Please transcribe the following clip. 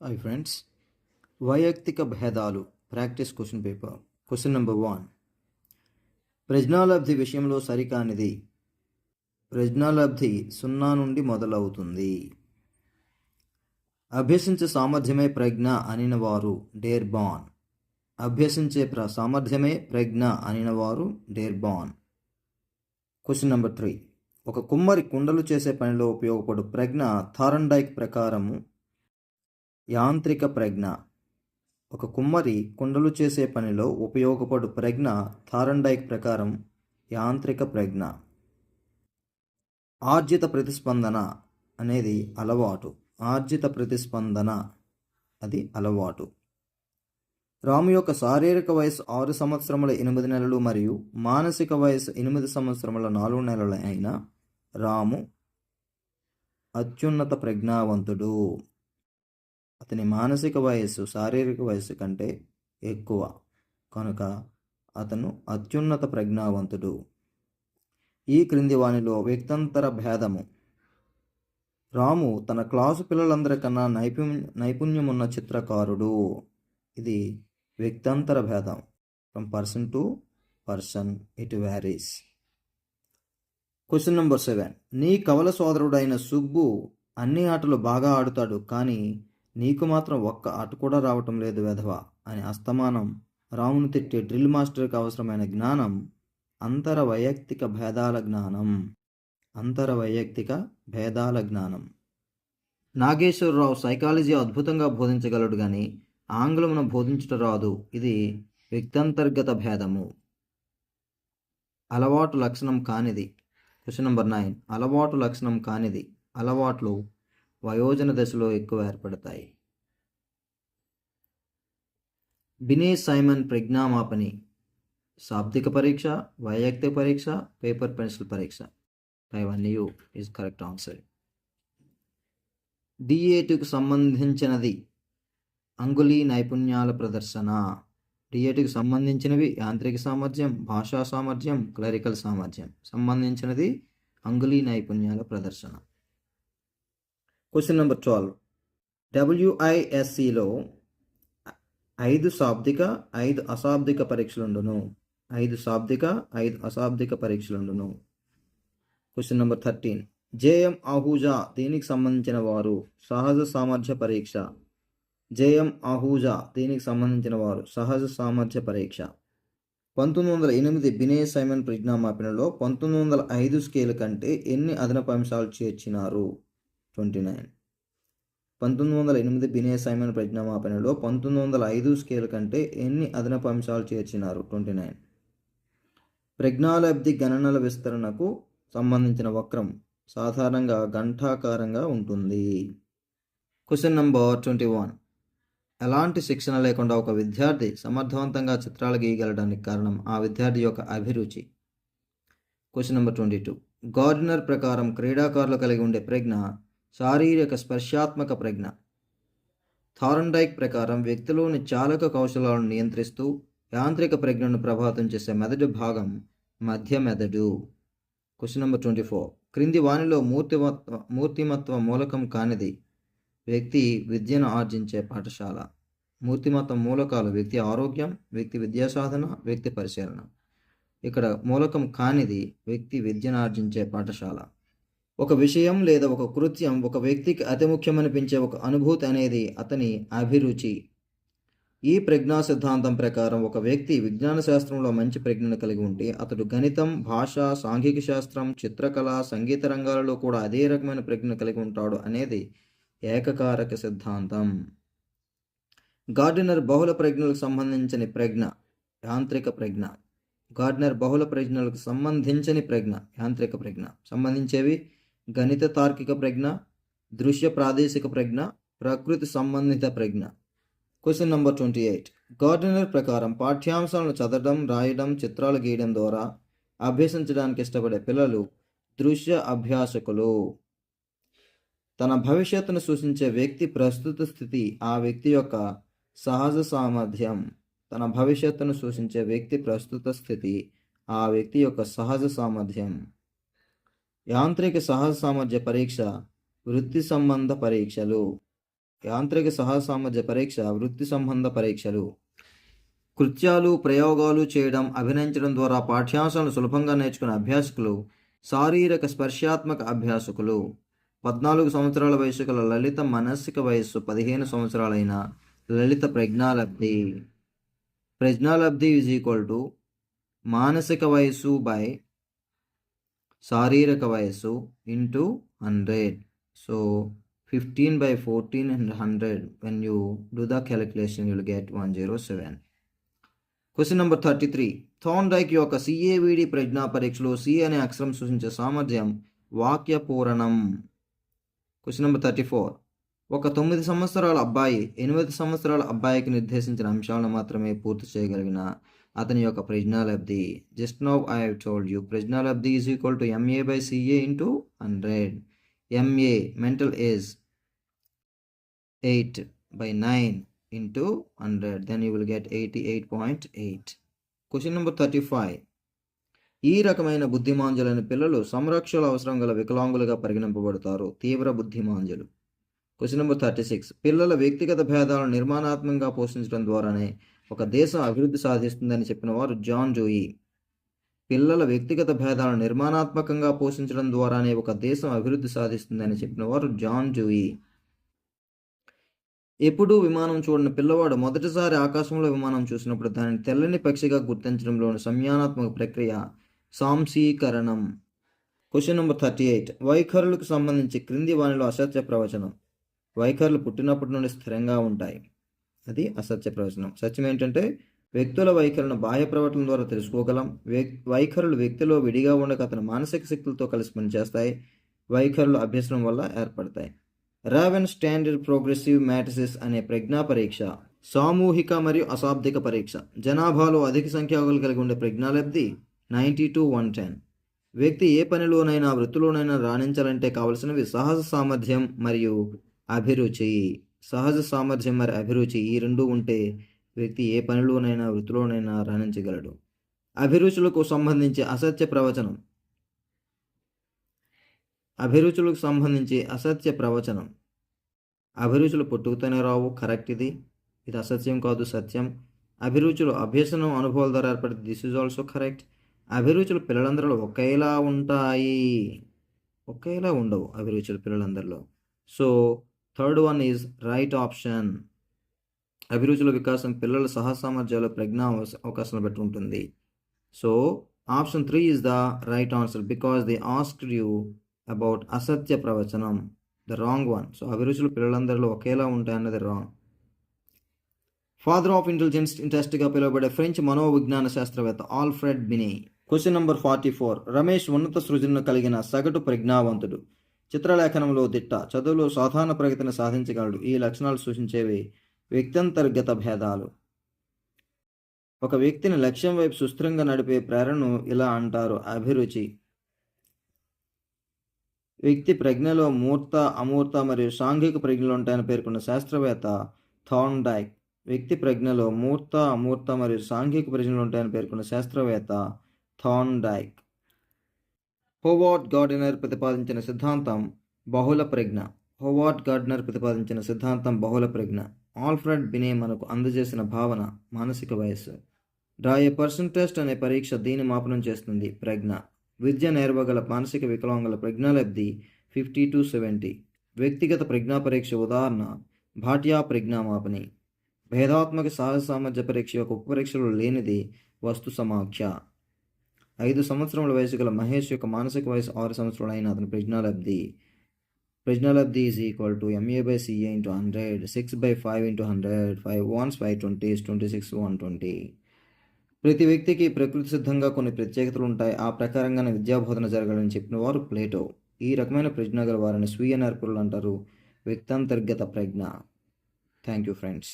Hi friends, వైయక్తిక భేదాలు practice question paper. Question number 1. ప్రజ్ఞాలబ్ధి విషయంలో సరికానిది. ప్రజ్ఞాలబ్ధి 0 నుండి మొదలవుతుంది. అభ్యసించే సామర్థ్యమే ప్రజ్ఞ అనినవారు డేర్బాన్. అభ్యసించే సామర్థ్యమే ప్రజ్ఞ అనినవారు డేర్బాన్. Question number 3. ఒక కుమ్మరి కుండలు చేసే పనిలో ఉపయోగపడు ప్రజ్ఞ థారండైక్ ప్రకారము యాంత్రిక ప్రజ్ఞ. ఒక కుమ్మరి కుండలు చేసే పనిలో ఉపయోగపడు ప్రజ్ఞ థారండైక్ ప్రకారం యాంత్రిక ప్రజ్ఞ. ఆర్జిత ప్రతిస్పందన అనేది అలవాటు. ఆర్జిత ప్రతిస్పందన అది అలవాటు. రాము యొక్క శారీరక వయసు 6 సంవత్సరముల 8 నెలలు మరియు మానసిక వయసు 8 సంవత్సరముల 4 నెలలు అయిన రాము అత్యున్నత ప్రజ్ఞావంతుడు. అతని మానసిక వయస్సు శారీరక వయస్సు కంటే ఎక్కువ కనుక అతను అత్యున్నత ప్రజ్ఞావంతుడు. ఈ క్రింది వానిలో వ్యక్తంతర భేదము. రాము తన క్లాసు పిల్లలందరికన్నా నైపుణ్యమున్న చిత్రకారుడు. ఇది వ్యక్తంతర భేదం. From person to person it varies. Question number 7. నీ కవల సోదరుడైన సుబ్బు అన్ని ఆటలు బాగా ఆడుతాడు, కానీ నీకు మాత్రం ఒక్క ఆట కూడా రావటం లేదు వెధవా అని అస్తమానం రామును తిట్టే డ్రిల్ మాస్టర్కి అవసరమైన జ్ఞానం అంతర వైయక్తిక భేదాల జ్ఞానం. అంతర వైయక్తిక భేదాల జ్ఞానం. నాగేశ్వరరావు సైకాలజీ అద్భుతంగా బోధించగలడు, కానీ ఆంగ్లమును బోధించట రాదు. ఇది వ్యక్తంతర్గత భేదము. అలవాటు లక్షణం కానిది. Question number 9. అలవాటు లక్షణం కానిది. అలవాట్లు వయోజన దశలో ఎక్కువ ఏర్పడతాయి. బినే సైమన్ ప్రజ్ఞామాపని. శాబ్దిక పరీక్ష, వైయక్తిక పరీక్ష, పేపర్ పెన్సిల్ పరీక్ష. 5 ఈజ్ కరెక్ట్ ఆన్సర్. డిఏటికి సంబంధించినది అంగుళీ నైపుణ్యాల ప్రదర్శన. డిఏటికి సంబంధించినవి యాంత్రిక సామర్థ్యం, భాషా సామర్థ్యం, క్లరికల్ సామర్థ్యం. సంబంధించినది అంగుళీ నైపుణ్యాల ప్రదర్శన. Question number 12. WISCలో 5 శాబ్దిక 5 అశాబ్దిక పరీక్షలుండును. 5 శాబ్దిక 5 అశాబ్దిక పరీక్షలుండును. Question number 13. JM ఆహూజా దీనికి సంబంధించిన వారు సహజ సామర్థ్య పరీక్ష. JM ఆహూజా దీనికి సంబంధించిన వారు సహజ సామర్థ్య పరీక్ష. 1908 బినే సైమన్ ప్రజ్ఞామాపనలో 1905 స్కేల్ కంటే ఎన్ని అదనపు అంశాలు చేర్చినారు? 29. 1908 బినే సైమన్ ప్రజ్ఞామాపనలో 1905 స్కేల్ కంటే ఎన్ని అదనపు అంశాలు చేర్చినారు? 29. ప్రజ్ఞాలబ్ధి గణనల విస్తరణకు సంబంధించిన వక్రం సాధారణంగా గంటాకారంగా ఉంటుంది. Question number 21. ఎలాంటి శిక్షణ లేకుండా ఒక విద్యార్థి సమర్థవంతంగా చిత్రాలు గీయగలడానికి కారణం ఆ విద్యార్థి యొక్క అభిరుచి. Question number 22. గార్డినర్ ప్రకారం క్రీడాకారులు కలిగి ఉండే ప్రజ్ఞ శారీరక స్పర్శాత్మక ప్రజ్ఞ. థారండైక్ ప్రకారం వ్యక్తిలోని చాలక కౌశలాలను నియంత్రిస్తూ యాంత్రిక ప్రజ్ఞను ప్రభావితం చేసే మెదడు భాగం మధ్య మెదడు. Question number 24. క్రింది వానిలో మూర్తిమత్వ మూలకం కానిది వ్యక్తి విద్యను ఆర్జించే పాఠశాల. మూర్తిమత్వ మూలకాలు వ్యక్తి ఆరోగ్యం, వ్యక్తి విద్యాసాధన, వ్యక్తి పరిశీలన. ఇక్కడ మూలకం కానిది వ్యక్తి విద్యను ఆర్జించే పాఠశాల. ఒక విషయం లేదా ఒక కృత్యం ఒక వ్యక్తికి అతి ముఖ్యమనిపించే ఒక అనుభూతి అనేది అతని అభిరుచి. ఈ ప్రజ్ఞా సిద్ధాంతం ప్రకారం ఒక వ్యక్తి విజ్ఞాన శాస్త్రంలో మంచి ప్రజ్ఞను కలిగి ఉంటే అతడు గణితం, భాష, సాంఘిక శాస్త్రం, చిత్రకళ, సంగీత రంగాలలో కూడా అదే రకమైన ప్రజ్ఞను కలిగి ఉంటాడు అనేది ఏకకారక సిద్ధాంతం. గార్డినర్ బహుళ ప్రజ్ఞలకు సంబంధించిన ప్రజ్ఞ యాంత్రిక ప్రజ్ఞ. గార్డినర్ బహుళ ప్రజ్ఞలకు సంబంధించని ప్రజ్ఞ యాంత్రిక ప్రజ్ఞ. సంబంధించేవి గణిత తార్కిక ప్రజ్ఞ, దృశ్య ప్రాదేశిక ప్రజ్ఞ, ప్రకృతి సంబంధిత ప్రజ్ఞ. Question number 28. గార్డినర్ ప్రకారం పాఠ్యాంశాలను చదవడం, రాయడం, చిత్రాలు గీయడం ద్వారా అభ్యసించడానికి ఇష్టపడే పిల్లలు దృశ్య అభ్యాసకులు. తన భవిష్యత్తును సూచించే వ్యక్తి ప్రస్తుత స్థితి ఆ వ్యక్తి యొక్క సహజ సామర్థ్యం. తన భవిష్యత్తును సూచించే వ్యక్తి ప్రస్తుత స్థితి ఆ వ్యక్తి యొక్క సహజ సామర్థ్యం. యాంత్రిక సహజ సామర్థ్య పరీక్ష వృత్తి సంబంధ పరీక్షలు. యాంత్రిక సహజ సామర్థ్య పరీక్ష, వృత్తి సంబంధ పరీక్షలు. కృత్యాలు, ప్రయోగాలు చేయడం, అభినయించడం ద్వారా పాఠ్యాంశాలను సులభంగా నేర్చుకునే అభ్యాసకులు శారీరక స్పర్శాత్మక అభ్యాసకులు. 14 సంవత్సరాల వయసు గల లలిత మానసిక వయస్సు 15 సంవత్సరాలైన లలిత ప్రజ్ఞాలబ్ధి. ప్రజ్ఞాలబ్ధి ఈజ్ ఈక్వల్ టు మానసిక వయస్సు బై శారీరక వయస్సు into 100. So 15 by 14 and 100. When you do the calculation, you will get 107. Question number 33. Thorndike యొక్క సిఏవిడి ప్రజ్ఞా పరీక్షలో సి అనే అక్షరం సూచించే సామర్థ్యం వాక్య పూరణం. Question number 34. ఒక 9 సంవత్సరాల అబ్బాయి 8 సంవత్సరాల అబ్బాయికి నిర్దేశించిన అంశాలను మాత్రమే పూర్తి చేయగలిగిన అతని యొక్క ప్రజ్ఞాలబ్ధి. Just now I have told you ప్రజ్ఞాలబ్ధి is equal to MA by CA into 100. MA mental age 8 by 9 into 100. Then you will get 88.8. Question number 35. ఈ రకమైన బుద్ధిమాంజులైన పిల్లలు సంరక్షణ అవసరం గల వికలాంగులుగా పరిగణింపబడతారు. తీవ్ర బుద్ధిమాంజులు. Question number 36. పిల్లల వ్యక్తిగత భేదాలను నిర్మాణాత్మకంగా పోషించడం ద్వారానే ఒక దేశం అభివృద్ధి సాధిస్తుందని చెప్పిన వారు జాన్ డూయి. పిల్లల వ్యక్తిగత భేదాలను నిర్మాణాత్మకంగా పోషించడం ద్వారానే ఒక దేశం అభివృద్ధి సాధిస్తుందని చెప్పిన వారు జాన్ డూయి. ఎప్పుడూ విమానం చూడని పిల్లవాడు మొదటిసారి ఆకాశంలో విమానం చూసినప్పుడు దానిని తెల్లని పక్షిగా గుర్తించడంలోని సంజ్ఞానాత్మక ప్రక్రియ సాంశీకరణం. Question number 38. వైఖరులకు సంబంధించి క్రింది వానిలో అసత్య ప్రవచనం. వైఖరులు పుట్టినప్పటి నుండి స్థిరంగా ఉంటాయి. అది అసత్య ప్రవచనం. సత్యం ఏంటంటే వ్యక్తుల వైఖరులను బాహ్య ప్రవర్తన ద్వారా తెలుసుకోగలం. వైఖరులు వ్యక్తిలో విడిగా ఉండక అతని మానసిక శక్తులతో కలిసి పనిచేస్తాయి. వైఖరులు అభ్యసనం వల్ల ఏర్పడతాయి. రావెన్ స్టాండర్డ్ ప్రోగ్రెసివ్ మ్యాట్రిసెస్ అనే ప్రజ్ఞా పరీక్ష సామూహిక మరియు అశాబ్దిక పరీక్ష. జనాభాలో అధిక సంఖ్యాకులు కలిగి ఉండే ప్రజ్ఞాలబ్ధి 90 to 110. వ్యక్తి ఏ పనిలోనైనా వృత్తిలోనైనా రాణించాలంటే కావలసినవి సహజ సామర్థ్యం మరియు అభిరుచి. సహజ సామర్థ్యం మరియు అభిరుచి ఈ రెండు ఉంటే వ్యక్తి ఏ పనిలోనైనా వృత్తిలోనైనా రాణించగలడు. అభిరుచులకు సంబంధించి అసత్య ప్రవచనం. అభిరుచులకు సంబంధించి అసత్య ప్రవచనం. అభిరుచులు పుట్టుకతోనే రావు. కరెక్ట్. ఇది అసత్యం కాదు, సత్యం. అభిరుచులు అభ్యసనం అనుభవాల ద్వారా ఏర్పడుతుంది. This is also correct. అభిరుచులు పిల్లలందరిలో ఒకేలా ఉంటాయి. ఒకేలా ఉండవు అభిరుచులు పిల్లలందరిలో. So third one is right option. అభిరుచుల వికాసం పిల్లల సహసామర్థ్యాలు ప్రజ్ఞా అవకాశాలను బట్టి ఉంటుంది. So option 3 is the right answer because they asked you about అసత్య ప్రవచనం. The wrong one. సో అభిరుచులు పిల్లలందరిలో ఒకేలా ఉంటాయన్నది రాంగ్. ఫాదర్ ఆఫ్ ఇంటెలిజెన్స్ టెస్ట్గా పిలువబడే ఫ్రెంచ్ మనోవిజ్ఞాన శాస్త్రవేత్త Alfred Binet. Question number 44. Ramesh ఉన్నత సృజనను కలిగిన సగటు ప్రజ్ఞావంతుడు. చిత్రలేఖనంలో దిట్ట. చదువులో సాధారణ ప్రగతిని సాధించగలడు. ఈ లక్షణాలు సూచించేవి వ్యక్తంతర్గత భేదాలు. ఒక వ్యక్తిని లక్ష్యం వైపు సుస్థిరంగా నడిపే ప్రేరణను ఇలా అంటారు అభిరుచి. వ్యక్తి ప్రజ్ఞలో మూర్త, అమూర్త మరియు సాంఘిక ప్రజ్ఞలు ఉంటాయని పేర్కొన్న శాస్త్రవేత్త థార్న్డైక్. వ్యక్తి ప్రజ్ఞలో మూర్త, అమూర్త మరియు సాంఘిక ప్రజ్ఞలు ఉంటాయని పేర్కొన్న శాస్త్రవేత్త థార్న్డైక్. హోవార్డ్ గార్డినర్ ప్రతిపాదించిన సిద్ధాంతం బహుళ ప్రజ్ఞ. హోవార్డ్ గార్డినర్ ప్రతిపాదించిన సిద్ధాంతం బహుళ ప్రజ్ఞ. ఆల్ఫ్రెడ్ బినే మనకు అందజేసిన భావన మానసిక వయస్సు. డ్రా ఏ పర్సన్ టెస్ట్ అనే పరీక్ష దీని మాపనం చేస్తుంది. ప్రజ్ఞ. విద్య నేర్వగల మానసిక వికలాంగుల ప్రజ్ఞాలబ్ధి 50 to 70. వ్యక్తిగత ప్రజ్ఞా పరీక్ష ఉదాహరణ భాట్యా ప్రజ్ఞామాపని. భేదాత్మక సహజ సామర్థ్య పరీక్ష యొక్క ఉపపరీక్షలు లేనిది వస్తు సమాఖ్య. 5 సంవత్సరముల వయసు గల మహేష్ యొక్క మానసిక వయసు 6 సంవత్సరాలు అయిన అతని ప్రజ్ఞాలబ్ధి. ప్రజ్ఞాలబ్ధి is equal to MA by CA into 100. 6 by 5 into 100. 5 ones 5 20s 26 120. ప్రతి వ్యక్తికి ప్రకృతి సిద్ధంగా కొన్ని ప్రత్యేకతలు ఉంటాయి. ఆ ప్రకారంగానే విద్యాబోధన జరగాలని చెప్పిన వారు ప్లేటో. ఈ రకమైన ప్రజ్ఞ గల వారిని స్వీయ నేర్పరులు అంటారు. వ్యక్తాంతర్గత ప్రజ్ఞ. Thank you friends.